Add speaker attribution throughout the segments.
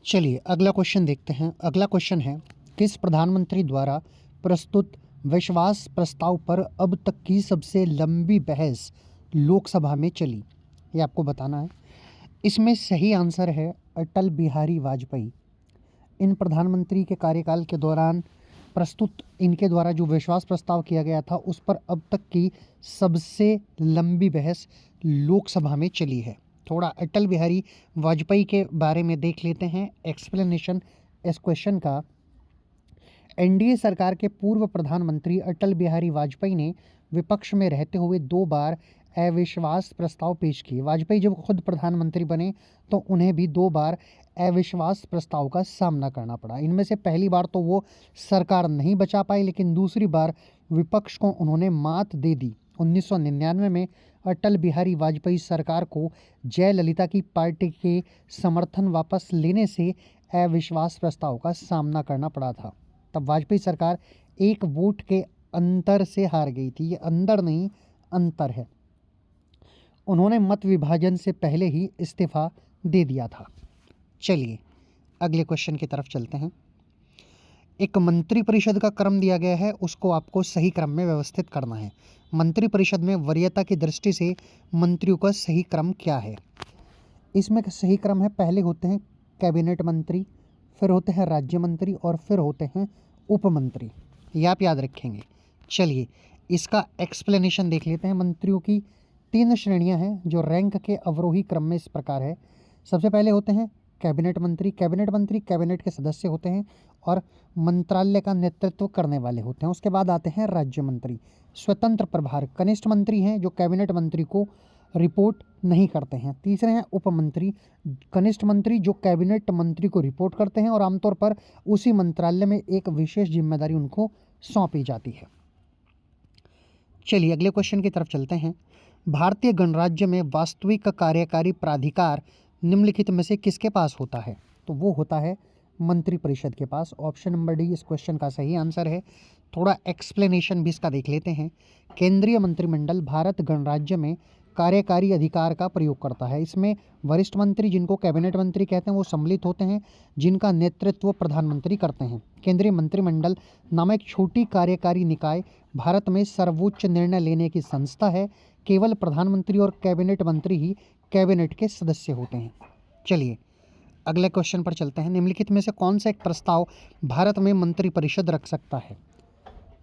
Speaker 1: चलिए अगला क्वेश्चन देखते हैं। अगला क्वेश्चन है, किस प्रधानमंत्री द्वारा प्रस्तुत विश्वास प्रस्ताव पर अब तक की सबसे लंबी बहस लोकसभा में चली? ये आपको बताना है। इसमें सही आंसर है अटल बिहारी वाजपेयी। इन प्रधानमंत्री के कार्यकाल के दौरान प्रस्तुत इनके द्वारा जो विश्वास प्रस्ताव किया गया था उस पर अब तक की सबसे लंबी बहस लोकसभा में चली है। थोड़ा अटल बिहारी वाजपेयी के बारे में देख लेते हैं एक्सप्लेनेशन इस क्वेश्चन का। एनडीए सरकार के पूर्व प्रधानमंत्री अटल बिहारी वाजपेयी ने विपक्ष में रहते हुए 2 बार अविश्वास प्रस्ताव पेश किए। वाजपेयी जब खुद प्रधानमंत्री बने तो उन्हें भी 2 बार अविश्वास प्रस्ताव का सामना करना पड़ा। इनमें से पहली बार तो वो सरकार नहीं बचा पाई, लेकिन दूसरी बार विपक्ष को उन्होंने मात दे दी। 1999 में अटल बिहारी वाजपेयी सरकार को जयललिता की पार्टी के समर्थन वापस लेने से अविश्वास प्रस्ताव का सामना करना पड़ा था। तब वाजपेयी सरकार 1 वोट के अंतर से हार गई थी। ये अंदर नहीं, अंतर है। उन्होंने मत विभाजन से पहले ही इस्तीफा दे दिया था। चलिए अगले क्वेश्चन की तरफ चलते हैं। एक मंत्रिपरिषद का क्रम दिया गया है, उसको आपको सही क्रम में व्यवस्थित करना है। मंत्रिपरिषद में वरीयता की दृष्टि से मंत्रियों का सही क्रम क्या है? इसमें सही क्रम है, पहले होते हैं कैबिनेट मंत्री, फिर होते हैं राज्य मंत्री और फिर होते हैं उप मंत्री। ये आप याद रखेंगे। चलिए इसका एक्सप्लेनेशन देख लेते हैं। मंत्रियों की 3 श्रेणियां हैं जो रैंक के अवरोही क्रम में इस प्रकार है। सबसे पहले होते हैं कैबिनेट मंत्री। कैबिनेट मंत्री कैबिनेट के सदस्य होते हैं और मंत्रालय का नेतृत्व करने वाले होते हैं। उसके बाद आते हैं राज्य मंत्री, स्वतंत्र प्रभार, कनिष्ठ मंत्री हैं जो कैबिनेट मंत्री को रिपोर्ट नहीं करते हैं। तीसरे हैं उप मंत्री, कनिष्ठ मंत्री जो कैबिनेट मंत्री को रिपोर्ट करते हैं और आमतौर पर उसी मंत्रालय में एक विशेष जिम्मेदारी उनको सौंपी जाती है। चलिए अगले क्वेश्चन की तरफ चलते हैं। भारतीय गणराज्य में वास्तविक कार्यकारी प्राधिकार निम्नलिखित में से किसके पास होता है? तो वो होता है मंत्रिपरिषद के पास। ऑप्शन नंबर डी इस क्वेश्चन का सही आंसर है। थोड़ा एक्सप्लेनेशन भी इसका देख लेते हैं। केंद्रीय मंत्रिमंडल भारत गणराज्य में कार्यकारी अधिकार का प्रयोग करता है। इसमें वरिष्ठ मंत्री जिनको कैबिनेट मंत्री कहते हैं वो सम्मिलित होते हैं, जिनका नेतृत्व प्रधानमंत्री करते हैं। केंद्रीय मंत्रिमंडल नामक एक छोटी कार्यकारी निकाय भारत में सर्वोच्च निर्णय लेने की संस्था है। केवल प्रधानमंत्री और कैबिनेट मंत्री ही कैबिनेट के सदस्य होते हैं। चलिए अगले क्वेश्चन पर चलते हैं। निम्नलिखित में से कौन सा एक प्रस्ताव भारत में मंत्रिपरिषद रख सकता है?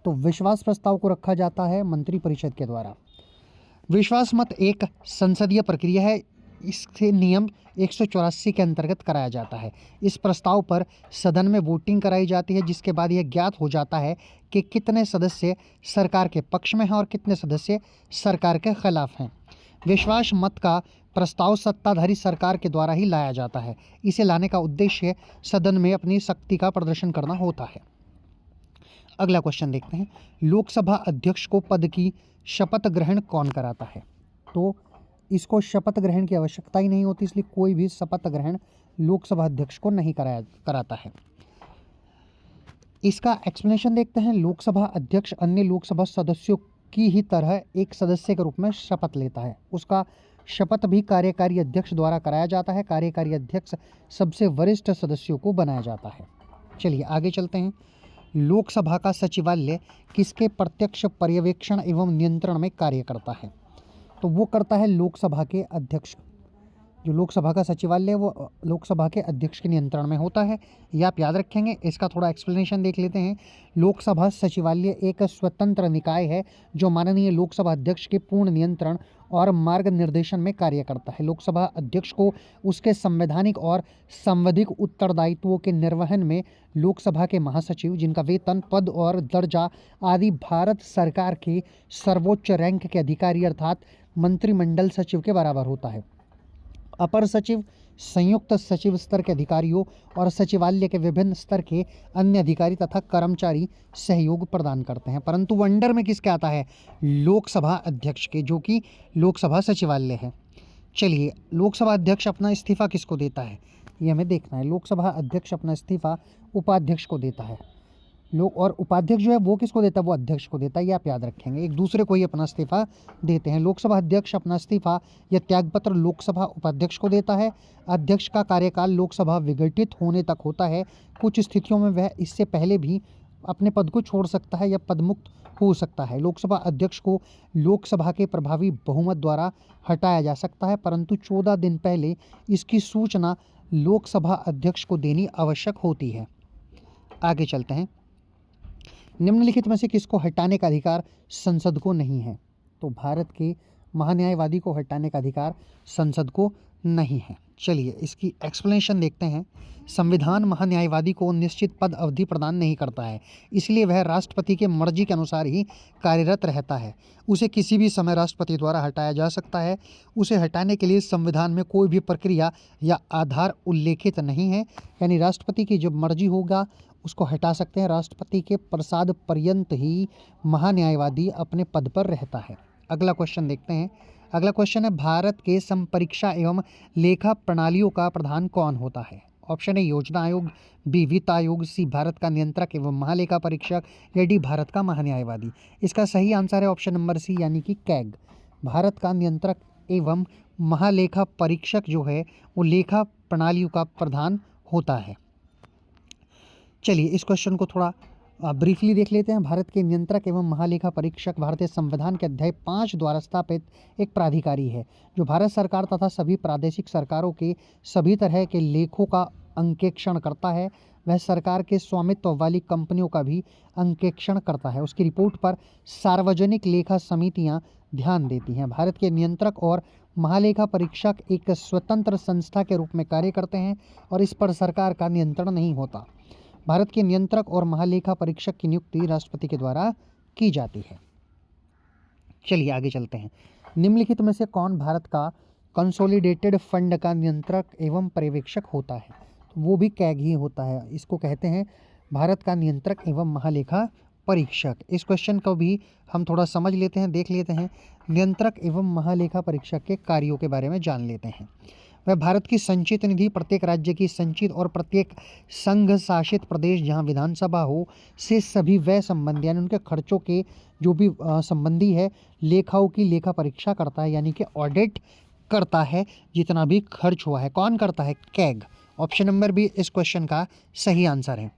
Speaker 1: तो विश्वास प्रस्ताव को रखा जाता है मंत्रिपरिषद के द्वारा। विश्वास मत एक संसदीय प्रक्रिया है। इसके नियम 184 के अंतर्गत कराया जाता है। इस प्रस्ताव पर सदन में वोटिंग कराई जाती है, जिसके बाद यह ज्ञात हो जाता है कि कितने सदस्य सरकार के पक्ष में हैं और कितने सदस्य सरकार के खिलाफ हैं। विश्वास मत का प्रस्ताव सत्ताधारी सरकार के द्वारा ही लाया जाता है। इसे लाने का उद्देश्य सदन में अपनी शक्ति का प्रदर्शन करना होता है। अगला क्वेश्चन देखते हैं। लोकसभा अध्यक्ष को पद की शपथ ग्रहण कौन कराता है? तो इसको शपथ ग्रहण की आवश्यकता ही नहीं होती, इसलिए कोई भी शपथ ग्रहण लोकसभा अध्यक्ष को नहीं कराता है। इसका एक्सप्लेनेशन देखते हैं। लोकसभा अध्यक्ष अन्य लोकसभा सदस्यों की ही तरह एक सदस्य के रूप में शपथ लेता है। उसका शपथ भी कार्यकारी अध्यक्ष द्वारा कराया जाता है। कार्यकारी अध्यक्ष सबसे वरिष्ठ सदस्यों को बनाया जाता है। चलिए आगे चलते हैं। लोकसभा का सचिवालय किसके प्रत्यक्ष पर्यवेक्षण एवं नियंत्रण में कार्य करता है? तो वो करता है लोकसभा के अध्यक्ष। जो लोकसभा का सचिवालय वो लोकसभा के अध्यक्ष के नियंत्रण में होता है। ये आप याद रखेंगे। इसका थोड़ा एक्सप्लेनेशन देख लेते हैं। लोकसभा सचिवालय एक स्वतंत्र निकाय है जो माननीय लोकसभा अध्यक्ष के पूर्ण नियंत्रण और मार्गनिर्देशन में कार्य करता है। लोकसभा अध्यक्ष को उसके संवैधानिक और संवैधानिक उत्तरदायित्वों के निर्वहन में लोकसभा के महासचिव, जिनका वेतन, पद और दर्जा आदि भारत सरकार के सर्वोच्च रैंक के अधिकारी अर्थात मंत्रिमंडल सचिव के बराबर होता है। अपर सचिव, संयुक्त सचिव स्तर के अधिकारियों और सचिवालय के विभिन्न स्तर के अन्य अधिकारी तथा कर्मचारी सहयोग प्रदान करते हैं, परंतु वो अंडर में किसके आता है? लोकसभा अध्यक्ष के, जो कि लोकसभा सचिवालय है। चलिए लोकसभा अध्यक्ष अपना इस्तीफा किसको देता है ये हमें देखना है। लोकसभा अध्यक्ष अपना इस्तीफा उपाध्यक्ष को देता है। लोग और उपाध्यक्ष जो है वो किसको देता है, वो अध्यक्ष को देता है, ये आप याद रखेंगे। एक दूसरे को ही अपना इस्तीफा देते हैं। लोकसभा अध्यक्ष अपना इस्तीफा या त्यागपत्र लोकसभा उपाध्यक्ष को देता है। अध्यक्ष का कार्यकाल लोकसभा विघटित होने तक होता है। कुछ स्थितियों में वह इससे पहले भी अपने पद को छोड़ सकता है या पदमुक्त हो सकता है। लोकसभा अध्यक्ष को लोकसभा के प्रभावी बहुमत द्वारा हटाया जा सकता है, परंतु 14 दिन पहले इसकी सूचना लोकसभा अध्यक्ष को देनी आवश्यक होती है। आगे चलते हैं। निम्नलिखित में से किसको हटाने का अधिकार संसद को नहीं है? तो भारत के महान्यायवादी को हटाने का अधिकार संसद को नहीं है। चलिए इसकी एक्सप्लेनेशन देखते हैं। संविधान महान्यायवादी को निश्चित पद अवधि प्रदान नहीं करता है, इसलिए वह राष्ट्रपति के मर्जी के अनुसार ही कार्यरत रहता है। उसे किसी भी समय राष्ट्रपति द्वारा हटाया जा सकता है। उसे हटाने के लिए संविधान में कोई भी प्रक्रिया या आधार उल्लेखित नहीं है, यानी राष्ट्रपति की जब मर्जी होगा उसको हटा सकते हैं। राष्ट्रपति के प्रसाद पर्यंत ही महान्यायवादी अपने पद पर रहता है। अगला क्वेश्चन देखते हैं। अगला क्वेश्चन है, भारत के संपरीक्षा एवं लेखा प्रणालियों का प्रधान कौन होता है? ऑप्शन ए योजना आयोग, बी वित्त आयोग, सी भारत का नियंत्रक एवं महालेखा परीक्षक, या डी भारत का महान्यायवादी। इसका सही आंसर है ऑप्शन नंबर सी, यानी कि कैग। भारत का नियंत्रक एवं महालेखा परीक्षक जो है वो लेखा प्रणालियों का प्रधान होता है। चलिए इस क्वेश्चन को थोड़ा ब्रीफली देख लेते हैं। भारत के नियंत्रक एवं महालेखा परीक्षक भारतीय संविधान के अध्याय 5 द्वारा स्थापित एक प्राधिकारी है जो भारत सरकार तथा सभी प्रादेशिक सरकारों के सभी तरह के लेखों का अंकेक्षण करता है। वह सरकार के स्वामित्व वाली कंपनियों का भी अंकेक्षण करता है। उसकी रिपोर्ट पर सार्वजनिक लेखा समितियां ध्यान देती हैं। भारत के नियंत्रक और महालेखा परीक्षक एक स्वतंत्र संस्था के रूप में कार्य करते हैं और इस पर सरकार का नियंत्रण नहीं होता। भारत के नियंत्रक और महालेखा परीक्षक की नियुक्ति राष्ट्रपति के द्वारा की जाती है। चलिए आगे चलते हैं। निम्नलिखित में से कौन भारत का कंसोलिडेटेड फंड का नियंत्रक एवं पर्यवेक्षक होता है? तो वो भी कैग ही होता है। इसको कहते हैं भारत का नियंत्रक एवं महालेखा परीक्षक। इस क्वेश्चन को भी हम थोड़ा समझ लेते हैं, देख लेते हैं। नियंत्रक एवं महालेखा परीक्षक के कार्यों के बारे में जान लेते हैं। वह भारत की संचित निधि, प्रत्येक राज्य की संचित और प्रत्येक संघ शासित प्रदेश जहां विधानसभा हो से सभी व्यय संबंधी यानी उनके खर्चों के जो भी संबंधी है लेखाओं की लेखा परीक्षा करता है, यानी कि ऑडिट करता है जितना भी खर्च हुआ है। कौन करता है? कैग। ऑप्शन नंबर बी इस क्वेश्चन का सही आंसर है।